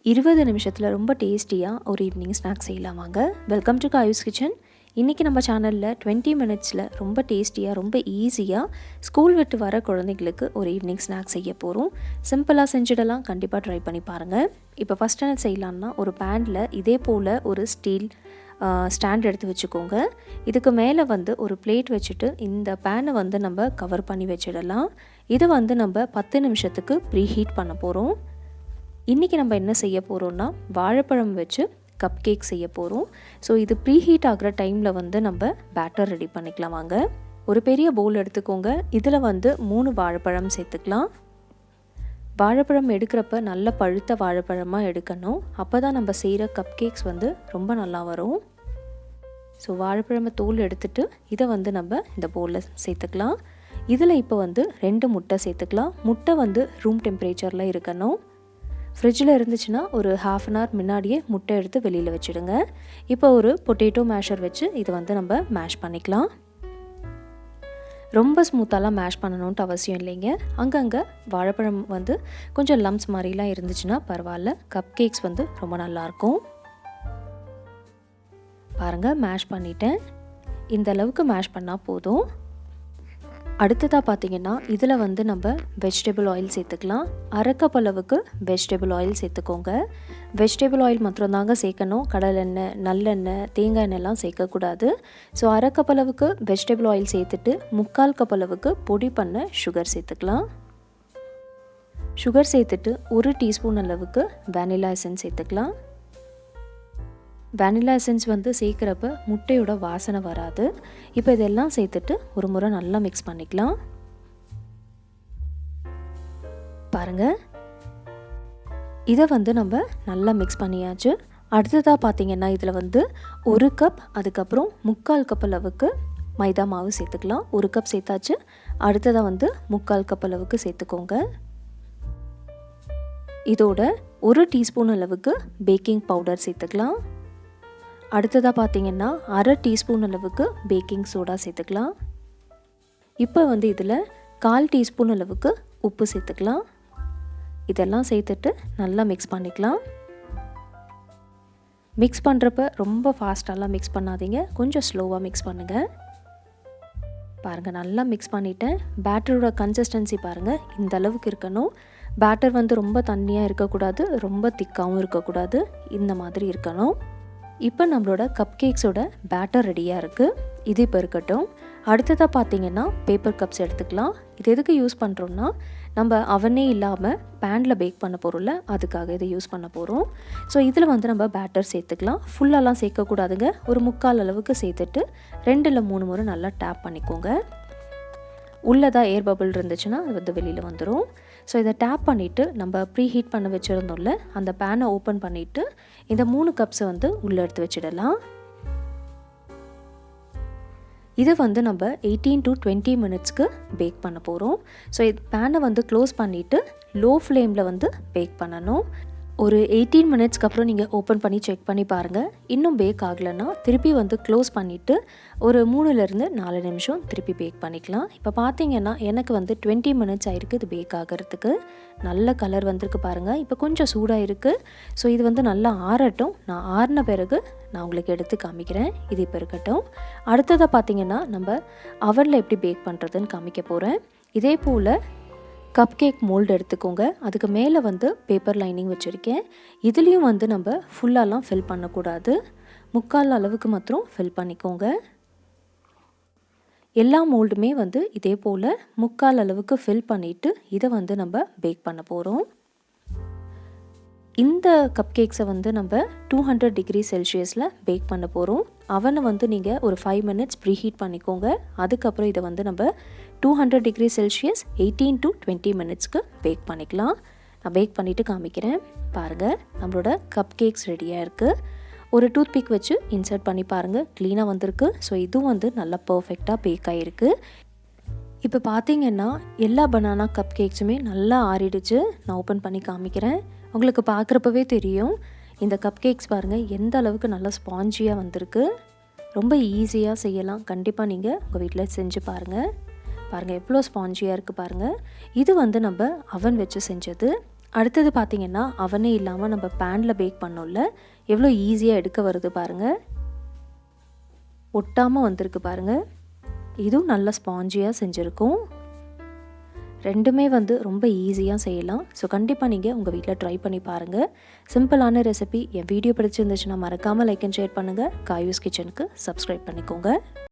20 நிமிஷத்தில் ரொம்ப டேஸ்டியாக ஒரு ஈவினிங் ஸ்நாக்ஸ் செய்யலாம் வாங்க. Welcome to Kayu's kitchen. இன்றைக்கி நம்ம சேனலில் 20 மினிட்ஸில் ரொம்ப டேஸ்டியாக ரொம்ப ஈஸியாக ஸ்கூல் விட்டு வர குழந்தைங்களுக்கு ஒரு ஈவினிங் ஸ்நாக்ஸ் செய்ய போகிறோம். சிம்பிளாக செஞ்சிடலாம், கண்டிப்பாக ட்ரை பண்ணி பாருங்கள். இப்போ ஃபஸ்ட் என்ன செய்யலாம்னா, ஒரு பேனில் இதே போல் ஒரு ஸ்டீல் ஸ்டாண்ட் எடுத்து வச்சுக்கோங்க. இதுக்கு மேலே ஒரு பிளேட் வச்சுட்டு இந்த பேனை நம்ம கவர் பண்ணி வச்சிடலாம். இதை நம்ம 10 நிமிஷத்துக்கு ப்ரீ ஹீட் பண்ண போகிறோம். இன்றைக்கி நம்ம என்ன செய்ய போகிறோம்னா, வாழைப்பழம் வச்சு கப் கேக் செய்ய போகிறோம். ஸோ இது ப்ரீ ஹீட் ஆகிற டைமில் நம்ம பேட்டர் ரெடி பண்ணிக்கலாம் வாங்க. ஒரு பெரிய பவுல் எடுத்துக்கோங்க. இதில் 3 வாழைப்பழம் சேர்த்துக்கலாம். வாழைப்பழம் எடுக்கிறப்ப நல்ல பழுத்த வாழைப்பழமாக எடுக்கணும். அப்போ தான் நம்ம செய்கிற கப் கேக்ஸ் ரொம்ப நல்லா வரும். ஸோ வாழைப்பழமை தோல் எடுத்துகிட்டு இதை நம்ம இந்த பவுலில் சேர்த்துக்கலாம். இதில் இப்போ 2 முட்டை சேர்த்துக்கலாம். முட்டை ரூம் டெம்பரேச்சரில் இருக்கணும். ஃப்ரிட்ஜில் இருந்துச்சுன்னா ஒரு ½ அன் ஹவர் முன்னாடியே முட்டை எடுத்து வெளியில் வச்சுடுங்க. இப்போ ஒரு பொட்டேட்டோ மேஷர் வச்சு இதை நம்ம மேஷ் பண்ணிக்கலாம். ரொம்ப ஸ்மூத்தாலாம் மேஷ் பண்ணணுன்ட்டு அவசியம் இல்லைங்க. அங்கங்கே வாழைப்பழம் கொஞ்சம் லம்ஸ் மாதிரிலாம் இருந்துச்சுன்னா பரவாயில்ல. கப் கேக்ஸ் ரொம்ப நல்லாயிருக்கும். பாருங்கள், மேஷ் பண்ணிட்டேன். இந்த அளவுக்கு மேஷ் பண்ணால் போதும். அடுத்ததாக பார்த்தீங்கன்னா, இதில் நம்ம வெஜிடபிள் ஆயில் சேர்த்துக்கலாம். 1/2 கப் அளவுக்கு வெஜிடபிள் ஆயில் சேர்த்துக்கோங்க. வெஜிடபிள் ஆயில் மாத்திரம் தாங்க சேர்க்கணும். கடலெண்ணெய், நல்லெண்ணெய், தேங்காய் எண்ணெய்லாம் சேர்க்கக்கூடாது. ஸோ 1/2 கப் அளவுக்கு வெஜிடபிள் ஆயில் சேர்த்துட்டு 3/4 கப் அளவுக்கு பொடி பண்ண சுகர் சேர்த்துக்கலாம். சுகர் சேர்த்துட்டு 1 டீஸ்பூன் அளவுக்கு வெனிலா எசன்ஸ் சேர்த்துக்கலாம். வெனிலா எசன்ஸ் சேர்க்குறப்ப முட்டையோட வாசனை வராது. இப்போ இதெல்லாம் சேர்த்துட்டு ஒரு முறை நல்லா மிக்ஸ் பண்ணிக்கலாம். பாருங்கள், இதை நம்ம நல்லா மிக்ஸ் பண்ணியாச்சு. அடுத்ததாக பார்த்தீங்கன்னா, இதில் 1 கப், அதுக்கப்புறம் 3/4 கப் அளவுக்கு மைதா மாவு சேர்த்துக்கலாம். 1 கப் சேர்த்தாச்சு. அடுத்ததாக 3/4 கப் அளவுக்கு சேர்த்துக்கோங்க. இதோட 1 டீஸ்பூன் அளவுக்கு பேக்கிங் பவுடர் சேர்த்துக்கலாம். அடுத்ததாக பார்த்தீங்கன்னா, 1/2 டீஸ்பூன் அளவுக்கு பேக்கிங் சோடா சேர்த்துக்கலாம். இப்போ இதில் 1/4 டீஸ்பூன் அளவுக்கு உப்பு சேர்த்துக்கலாம். இதெல்லாம் சேர்த்துட்டு நல்லா மிக்ஸ் பண்ணிக்கலாம். மிக்ஸ் பண்ணுறப்ப ரொம்ப ஃபாஸ்ட்டாலாம் மிக்ஸ் பண்ணாதீங்க, கொஞ்சம் ஸ்லோவாக மிக்ஸ் பண்ணுங்கள். பாருங்கள், நல்லா மிக்ஸ் பண்ணிவிட்டேன். பேட்டரோட கன்சிஸ்டன்சி பாருங்கள், இந்த அளவுக்கு இருக்கணும். பேட்டர் ரொம்ப தண்ணியாக இருக்கக்கூடாது, ரொம்ப திக்காகவும் இருக்கக்கூடாது, இந்த மாதிரி இருக்கணும். இப்போ நம்மளோட கப் கேக்ஸோட பேட்டர் ரெடியாக இருக்குது. இது இப்போ இருக்கட்டும். அடுத்ததாக பார்த்தீங்கன்னா, பேப்பர் கப்ஸ் எடுத்துக்கலாம். இது எதுக்கு யூஸ் பண்ணுறோம்னா, நம்ம அவனே இல்லாமல் பேனில் பேக் பண்ண போகிறோம்ல, அதுக்காக இதை யூஸ் பண்ண போகிறோம். ஸோ இதில் நம்ம பேட்டர் சேர்த்துக்கலாம். ஃபுல்லாலாம் சேர்க்கக்கூடாதுங்க. ஒரு 3/4 அளவுக்கு சேர்த்துட்டு 2 இல்லை 3 முறை நல்லா டேப் பண்ணிக்கோங்க. உள்ளதாக ஏர் பபிள் இருந்துச்சுன்னா அது வெளியில் வந்துடும். ஸோ இதை டேப் பண்ணிவிட்டு நம்ம ப்ரீ ஹீட் பண்ண வச்சுருந்தோம்ல, அந்த பேனை ஓப்பன் பண்ணிவிட்டு இந்த 3 கப்ஸை உள்ளே எடுத்து வச்சிடலாம். இதை நம்ம 18 to 20 மினிட்ஸ்க்கு பேக் பண்ண போகிறோம். ஸோ பேனை க்ளோஸ் பண்ணிவிட்டு லோ ஃப்ளேமில் பேக் பண்ணணும். ஒரு 18 மினிட்ஸ்க்கு அப்புறம் நீங்கள் ஓப்பன் பண்ணி செக் பண்ணி பாருங்கள். இன்னும் பேக் ஆகலைன்னா திருப்பி க்ளோஸ் பண்ணிவிட்டு ஒரு 3லேருந்து 4 நிமிஷம் திருப்பி பேக் பண்ணிக்கலாம். இப்போ பார்த்தீங்கன்னா, எனக்கு 20 மினிட்ஸ் ஆகிருக்கு இது பேக் ஆகிறதுக்கு. நல்ல கலர் வந்திருக்கு பாருங்கள். இப்போ கொஞ்சம் சூடாக இருக்குது. ஸோ இது நல்லா ஆறட்டும். நான் ஆறின பிறகு நான் உங்களுக்கு எடுத்து காமிக்கிறேன். இது இப்போ இருக்கட்டும். அடுத்ததாக பார்த்தீங்கன்னா, நம்ம அவனில் எப்படி பேக் பண்ணுறதுன்னு காமிக்க போகிறேன். இதே போல் கப் கேக் மோல்டு எடுத்துக்கோங்க. அதுக்கு மேலே பேப்பர் லைனிங் வச்சுருக்கேன். இதுலேயும் நம்ம ஃபுல்லாலாம் ஃபில் பண்ணக்கூடாது. 3/4 அளவுக்கு மாத்திரம் ஃபில் பண்ணிக்கோங்க. எல்லா மோல்டுமே இதே போல் 3/4 அளவுக்கு ஃபில் பண்ணிவிட்டு இதை நம்ம பேக் பண்ண போகிறோம். இந்த கப் கேக்ஸை நம்ம 200 டிகிரி செல்சியஸில் பேக் பண்ண போகிறோம். அவனை நீங்கள் ஒரு 5 மினிட்ஸ் ப்ரீ ஹீட் பண்ணிக்கோங்க. அதுக்கப்புறம் இதை நம்ம 200 டிகிரி செல்சியஸ் 18 to 20 மினிட்ஸ்க்கு பேக் பண்ணிக்கலாம். நான் பேக் பண்ணிவிட்டு காமிக்கிறேன். பாருங்கள், நம்மளோட கப் கேக்ஸ் ரெடியாக இருக்குது. ஒரு டூத் பிக் வச்சு இன்சர்ட் பண்ணி பாருங்கள், க்ளீனாக வந்திருக்கு. ஸோ இதுவும் நல்லா பர்ஃபெக்டாக பேக் ஆகிருக்கு. இப்போ பார்த்தீங்கன்னா, எல்லா பனானா கப் கேக்ஸுமே நல்லா ஆறிடுச்சு. நான் ஓப்பன் பண்ணி காமிக்கிறேன். உங்களுக்கு பார்க்குறப்பவே தெரியும் இந்த கப் கேக்ஸ் பாருங்கள் எந்த அளவுக்கு நல்லா ஸ்பாஞ்சியாக வந்திருக்கு. ரொம்ப ஈஸியாக செய்யலாம். கண்டிப்பாக நீங்கள் உங்கள் வீட்டில் செஞ்சு பாருங்கள். பாருங்கள் எவ்வளோ ஸ்பாஞ்சியாக இருக்குது பாருங்கள். இது நம்ம அவன் வச்சு செஞ்சது. அடுத்தது பார்த்திங்கன்னா அவனே இல்லாமல் நம்ம பேனில் பேக் பண்ணோம்ல, எவ்வளோ ஈஸியாக எடுக்க வருது பாருங்கள். ஒட்டாமல் வந்திருக்கு பாருங்கள். இதுவும் நல்ல ஸ்பாஞ்சியாக செஞ்சுருக்கும். ரெண்டுமே ரொம்ப ஈஸியாக செய்யலாம். ஸோ கண்டிப்பாக நீங்கள் உங்கள் வீட்டில் ட்ரை பண்ணி பாருங்கள். சிம்பிளான ரெசிபி. என் வீடியோ பிடிச்சிருந்துச்சுன்னா மறக்காமல் லைக் அண்ட் ஷேர் பண்ணுங்கள். காயூஸ் கிச்சனுக்கு சப்ஸ்கிரைப் பண்ணிக்கோங்க.